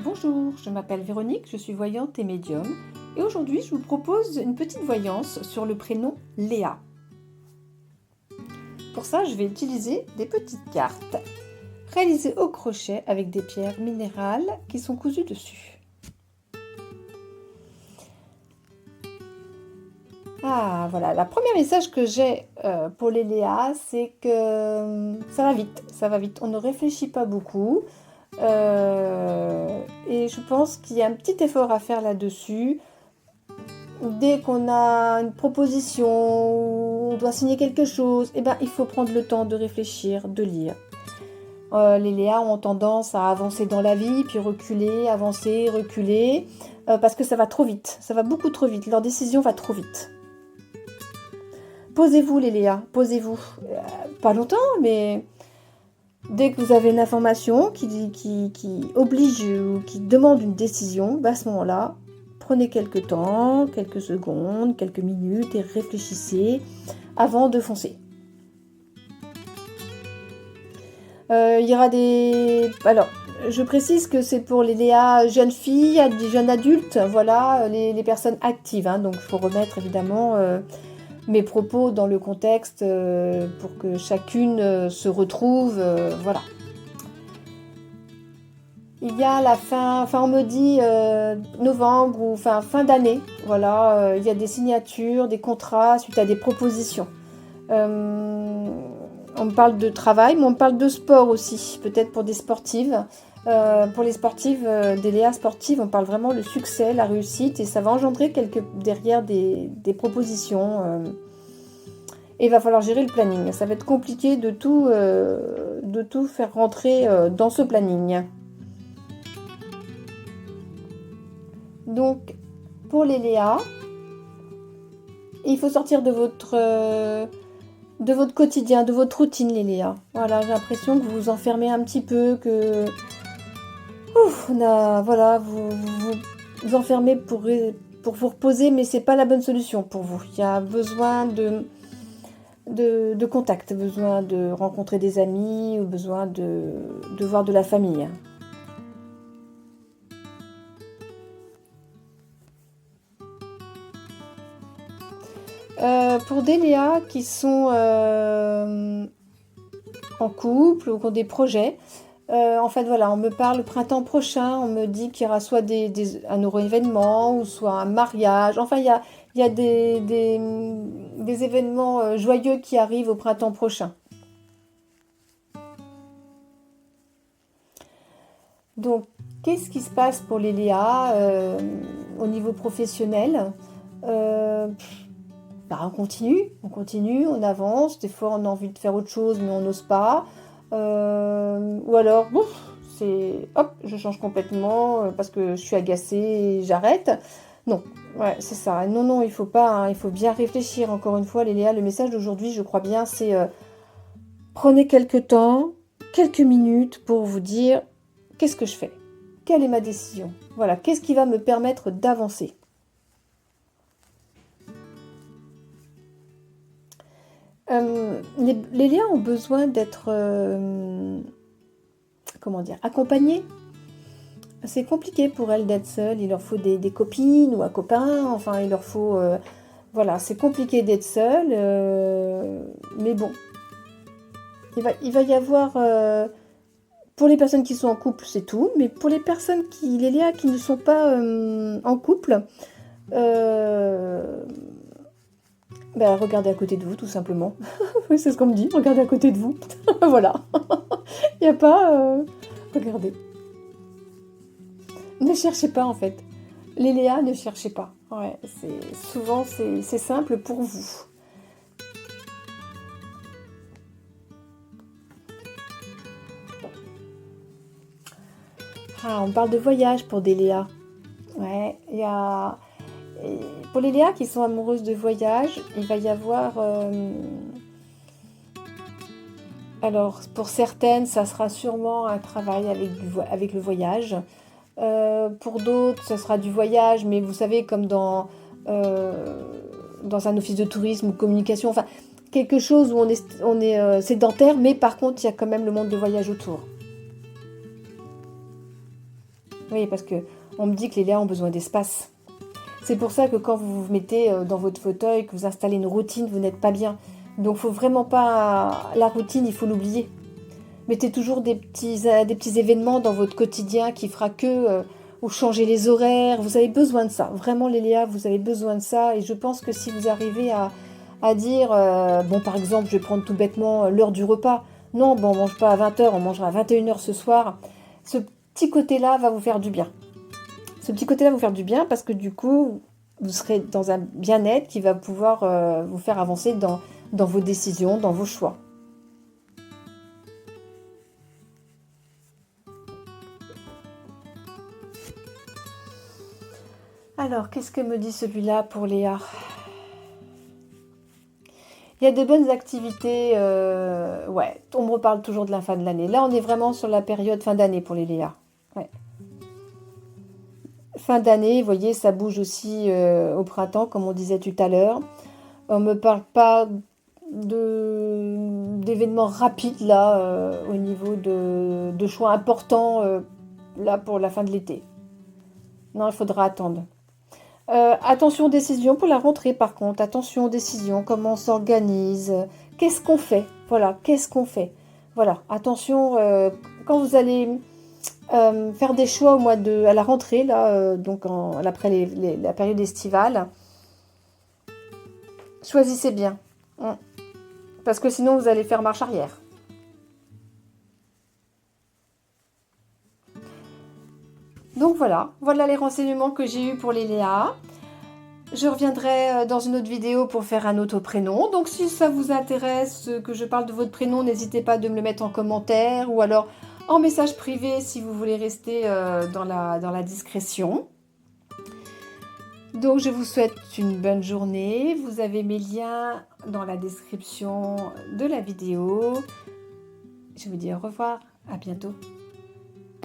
Bonjour, je m'appelle Véronique, je suis voyante et médium et aujourd'hui je vous propose une petite voyance sur le prénom Léa. Pour ça, je vais utiliser des petites cartes réalisées au crochet avec des pierres minérales qui sont cousues dessus. Ah voilà, le premier message que j'ai pour les Léa, c'est que ça va vite, on ne réfléchit pas beaucoup. Et je pense qu'il y a un petit effort à faire là-dessus. Dès qu'on a une proposition, on doit signer quelque chose, eh ben, il faut prendre le temps de réfléchir, de lire. Les Léas ont tendance à avancer dans la vie, puis reculer, avancer, reculer, parce que ça va trop vite, ça va beaucoup trop vite, leur décision va trop vite. Posez-vous les Léas, posez-vous. Pas longtemps, mais dès que vous avez une information qui oblige ou qui demande une décision, à ce moment-là, prenez quelques temps, quelques secondes, quelques minutes et réfléchissez avant de foncer. Il y aura des... Alors, je précise que c'est pour les Léa jeunes filles, des jeunes adultes, voilà, les personnes actives. Donc, il faut remettre évidemment mes propos dans le contexte pour que chacune se retrouve, voilà. Il y a la fin, on me dit novembre ou fin d'année, voilà, il y a des signatures, des contrats suite à des propositions. On me parle de travail, mais on me parle de sport aussi, peut-être pour des sportives. Pour les sportives, des Léa sportives, on parle vraiment le succès, la réussite, et ça va engendrer derrière des propositions. Et il va falloir gérer le planning. Ça va être compliqué de tout faire rentrer dans ce planning. Donc, pour les Léa, il faut sortir de votre quotidien, de votre routine, les Léa. Voilà, j'ai l'impression que vous vous enfermez un petit peu, que vous enfermez pour vous reposer, mais c'est pas la bonne solution pour vous. Il y a besoin de contact, besoin de rencontrer des amis ou besoin de voir de la famille. Pour des Léa qui sont en couple ou qui ont des projets, en fait voilà, on me parle le printemps prochain, on me dit qu'il y aura soit un heureux événement ou soit un mariage, enfin il y a des événements joyeux qui arrivent au printemps prochain. Donc qu'est-ce qui se passe pour les Léa au niveau professionnel? On continue, on avance. Des fois, on a envie de faire autre chose, mais on n'ose pas. Ou alors, je change complètement parce que je suis agacée et j'arrête. Non, ouais, c'est ça. Non, il faut pas. Il faut bien réfléchir. Encore une fois, les Léa, le message d'aujourd'hui, je crois bien, c'est prenez quelques temps, quelques minutes pour vous dire qu'est-ce que je fais? Quelle est ma décision? Voilà, qu'est-ce qui va me permettre d'avancer? Les Léa ont besoin d'être accompagnées. C'est compliqué pour elles d'être seules. Il leur faut des copines ou un copain. Enfin, il leur faut... c'est compliqué d'être seule. Mais bon. Il va y avoir... pour les personnes qui sont en couple, c'est tout. Mais pour les personnes les Léa qui ne sont pas en couple... regardez à côté de vous, tout simplement. Oui, c'est ce qu'on me dit, regardez à côté de vous. Voilà. Il n'y a pas... Regardez. Ne cherchez pas, en fait. Les Léa, ne cherchez pas. Ouais, souvent, c'est simple pour vous. On parle de voyage pour des Léa. Ouais, il y a... Et pour les Léa qui sont amoureuses de voyage, il va y avoir... Alors, pour certaines, ça sera sûrement un travail avec le voyage. Pour d'autres, ça sera du voyage, mais vous savez, comme dans un office de tourisme ou communication, enfin, quelque chose où on est sédentaire, mais par contre, il y a quand même le monde de voyage autour. Oui, parce que on me dit que les Léas ont besoin d'espace. C'est pour ça que quand vous vous mettez dans votre fauteuil, que vous installez une routine, vous n'êtes pas bien. Donc, faut vraiment pas... La routine, il faut l'oublier. Mettez toujours des petits événements dans votre quotidien qui fera que... ou changer les horaires. Vous avez besoin de ça. Vraiment, les Léas, vous avez besoin de ça. Et je pense que si vous arrivez à dire... bon, par exemple, je vais prendre tout bêtement l'heure du repas. Non, bon, on mange pas à 20h, on mangera à 21h ce soir. Ce petit côté-là va vous faire du bien. Ce petit côté-là va vous faire du bien parce que du coup, vous serez dans un bien-être qui va pouvoir vous faire avancer dans vos décisions, dans vos choix. Alors, qu'est-ce que me dit celui-là pour Léa? Il y a de bonnes activités. Ouais, on me reparle toujours de la fin de l'année. Là, on est vraiment sur la période fin d'année pour les Léa. Ouais. Fin d'année, vous voyez, ça bouge aussi au printemps, comme on disait tout à l'heure. On ne me parle pas d'événements rapides là au niveau de choix importants là pour la fin de l'été. Non, il faudra attendre. Attention décision pour la rentrée par contre. Attention décision, comment on s'organise, qu'est-ce qu'on fait, voilà, qu'est-ce qu'on fait. Voilà, attention quand vous allez faire des choix à la rentrée là, donc après la période estivale, choisissez bien. Parce que sinon, vous allez faire marche arrière. Donc voilà les renseignements que j'ai eus pour les Léa. Je reviendrai dans une autre vidéo pour faire un autre prénom. Donc si ça vous intéresse que je parle de votre prénom, n'hésitez pas de me le mettre en commentaire ou alors en message privé si vous voulez rester dans la discrétion. Donc je vous souhaite une bonne journée. Vous avez mes liens dans la description de la vidéo. Je vous dis au revoir, à bientôt.